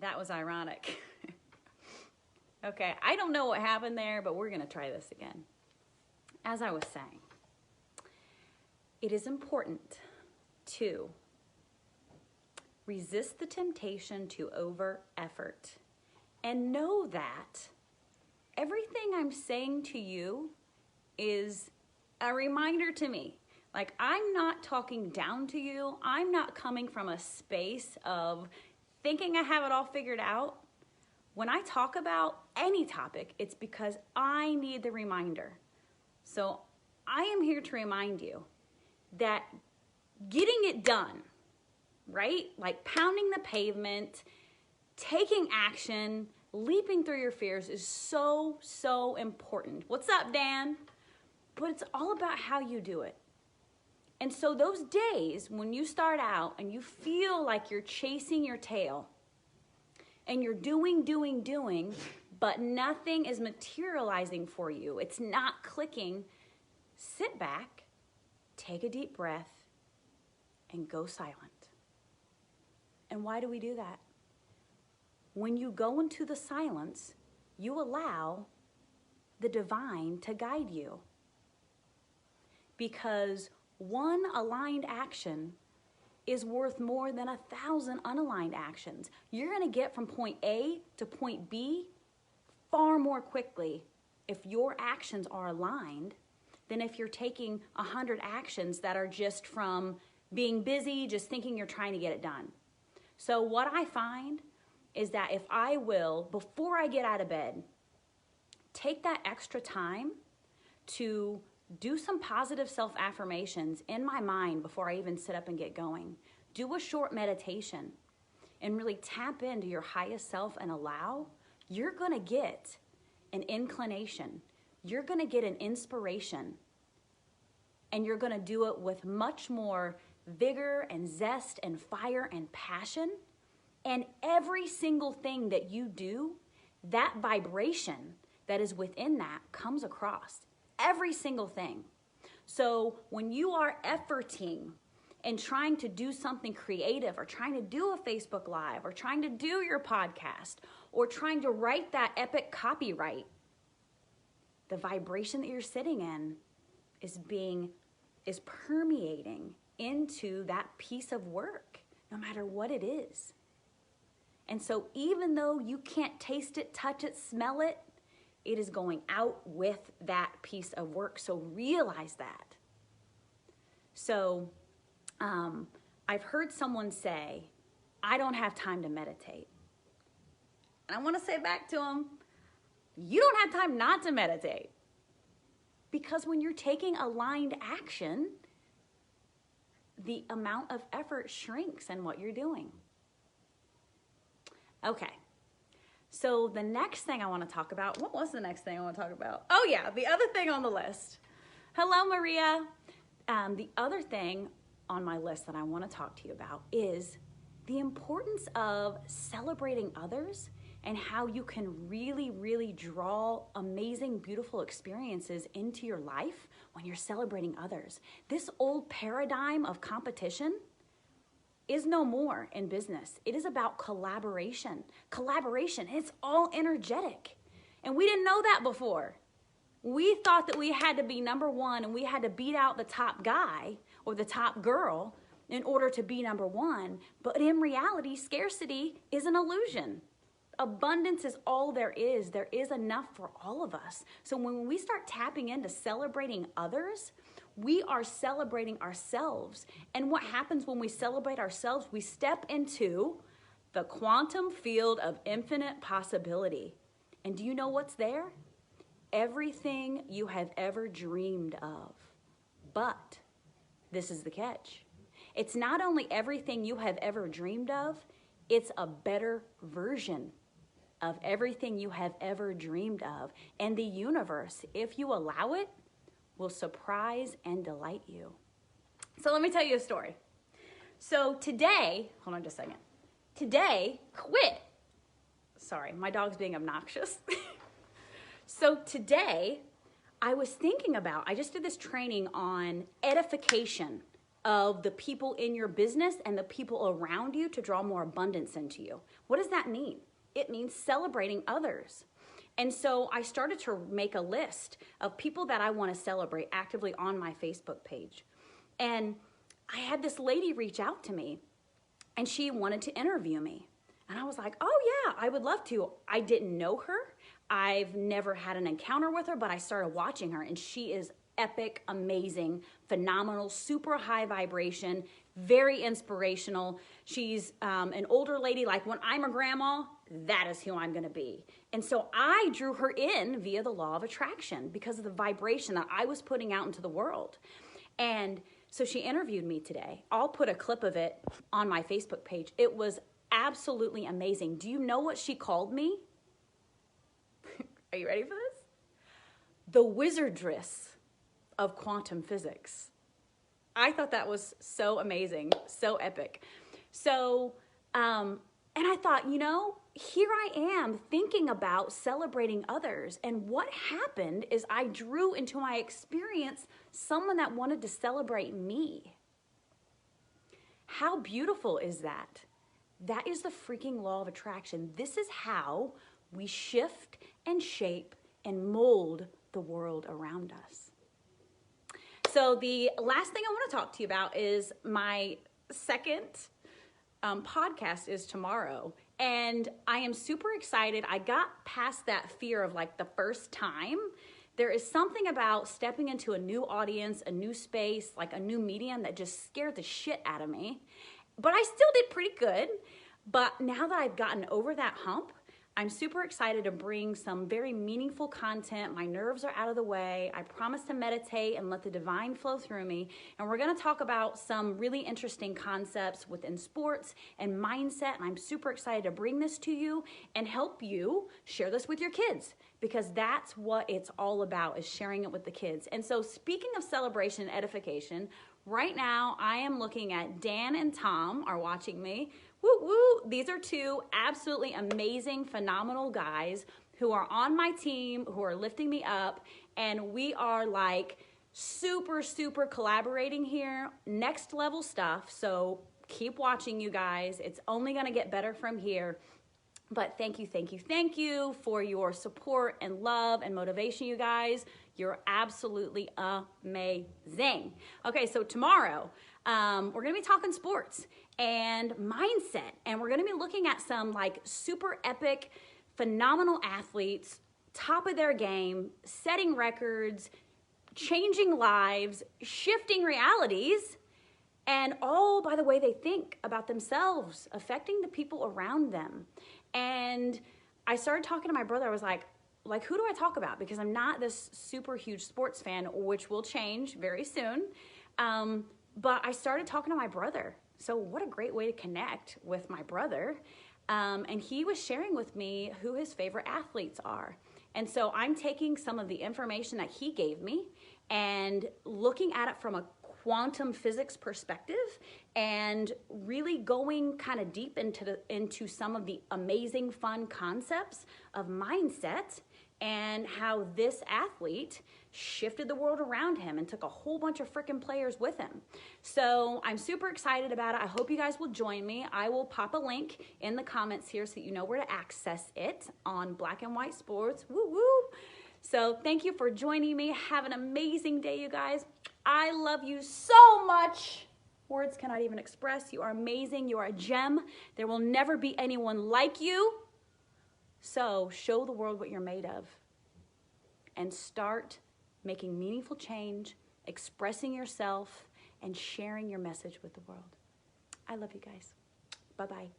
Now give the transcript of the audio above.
That was ironic. Okay, I don't know what happened there, but we're going to try this again. As I was saying, it is important to resist the temptation to over effort and know that everything I'm saying to you is a reminder to me. Like, I'm not talking down to you. I'm not coming from a space of thinking I have it all figured out. When I talk about any topic, it's because I need the reminder. So I am here to remind you that getting it done, right? Like pounding the pavement, taking action, leaping through your fears is so, so important. What's up, Dan? But it's all about how you do it. And so those days when you start out and you feel like you're chasing your tail and you're doing, but nothing is materializing for you, it's not clicking, sit back, take a deep breath, and go silent. And why do we do that? When you go into the silence, you allow the divine to guide you. Because one aligned action is worth more than 1,000 unaligned actions. You're going to get from point A to point B far more quickly if your actions are aligned than if you're taking 100 actions that are just from being busy, just thinking you're trying to get it done. So what I find is that if I will, before I get out of bed, take that extra time to do some positive self-affirmations in my mind before I even sit up and get going. Do a short meditation and really tap into your highest self and allow, you're going to get an inclination. You're going to get an inspiration. And you're going to do it with much more vigor and zest and fire and passion. And every single thing that you do, that vibration that is within that comes across. Every single thing. So when you are efforting and trying to do something creative or trying to do a Facebook Live or trying to do your podcast or trying to write that epic copyright, the vibration that you're sitting in is permeating into that piece of work, no matter what it is. And so even though you can't taste it, touch it, smell it, it is going out with that piece of work. So realize that. So I've heard someone say, I don't have time to meditate. And I want to say back to them, you don't have time not to meditate. Because when you're taking aligned action, the amount of effort shrinks in what you're doing. Okay. So the next thing I want to talk about, what was the next thing I want to talk about? Oh yeah, the other thing on the list. Hello, Maria. The other thing on my list that I want to talk to you about is the importance of celebrating others and how you can really, really draw amazing, beautiful experiences into your life when you're celebrating others. This old paradigm of competition is no more in business. It is about collaboration. Collaboration, it's all energetic. And we didn't know that before. We thought that we had to be number one and we had to beat out the top guy or the top girl in order to be number one. But in reality, scarcity is an illusion. Abundance is all there is. There is enough for all of us. So when we start tapping into celebrating others, we are celebrating ourselves. And what happens when we celebrate ourselves? We step into the quantum field of infinite possibility. And do you know what's there? Everything you have ever dreamed of. But this is the catch. It's not only everything you have ever dreamed of, it's a better version of everything you have ever dreamed of. And the universe, if you allow it, will surprise and delight you. So let me tell you a story. So today, hold on just a second. Today, quit. Sorry, my dog's being obnoxious. So today, I was thinking about, I just did this training on edification, of the people in your business and the people around you to draw more abundance into you. What does that mean? It means celebrating others. And so I started to make a list of people that I want to celebrate actively on my Facebook page. And I had this lady reach out to me, and she wanted to interview me. And I was like, oh yeah, I would love to. I didn't know her. I've never had an encounter with her, but I started watching her, and she is epic, amazing, phenomenal, super high vibration, very inspirational. She's an older lady. Like, when I'm a grandma, that is who I'm going to be. And so I drew her in via the law of attraction because of the vibration that I was putting out into the world. And so she interviewed me today. I'll put a clip of it on my Facebook page. It was absolutely amazing. Do you know what she called me? Are you ready for this? The wizardress of quantum physics. I thought that was so amazing, so epic. So, and I thought, here I am thinking about celebrating others. And what happened is I drew into my experience someone that wanted to celebrate me. How beautiful is that? That is the freaking law of attraction. This is how we shift and shape and mold the world around us. So the last thing I want to talk to you about is my second podcast is tomorrow. And I am super excited. I got past that fear of like the first time. There is something about stepping into a new audience, a new space, like a new medium that just scared the shit out of me. But I still did pretty good. But now that I've gotten over that hump, I'm super excited to bring some very meaningful content. My nerves are out of the way. I promise to meditate and let the divine flow through me. And we're going to talk about some really interesting concepts within sports and mindset. And I'm super excited to bring this to you and help you share this with your kids, because that's what it's all about, is sharing it with the kids. And so, speaking of celebration and edification, right now I am looking at Dan and Tom are watching me. Woo woo. These are two absolutely amazing, phenomenal guys who are on my team, who are lifting me up, and we are like super, super collaborating here. Next level stuff. So keep watching, you guys. It's only going to get better from here. But thank you for your support and love and motivation, you guys. You're absolutely amazing. Okay, so tomorrow, we're going to be talking sports and mindset, and we're going to be looking at some like super epic, phenomenal athletes, top of their game, setting records, changing lives, shifting realities, and all by the way they think about themselves, affecting the people around them. And I started talking to my brother. I was like, who do I talk about? Because I'm not this super huge sports fan, which will change very soon. But I started talking to my brother. So what a great way to connect with my brother. And he was sharing with me who his favorite athletes are. And so I'm taking some of the information that he gave me and looking at it from a quantum physics perspective and really going kind of deep into some of the amazing fun concepts of mindset and how this athlete shifted the world around him and took a whole bunch of freaking players with him. So I'm super excited about it. I hope you guys will join me. I will pop a link in the comments here so you know where to access it on Black and White Sports. Woo woo. So thank you for joining me. Have an amazing day, you guys. I love you so much. Words cannot even express. You are amazing. You are a gem. There will never be anyone like you. So show the world what you're made of and start making meaningful change, expressing yourself, and sharing your message with the world. I love you guys. Bye-bye.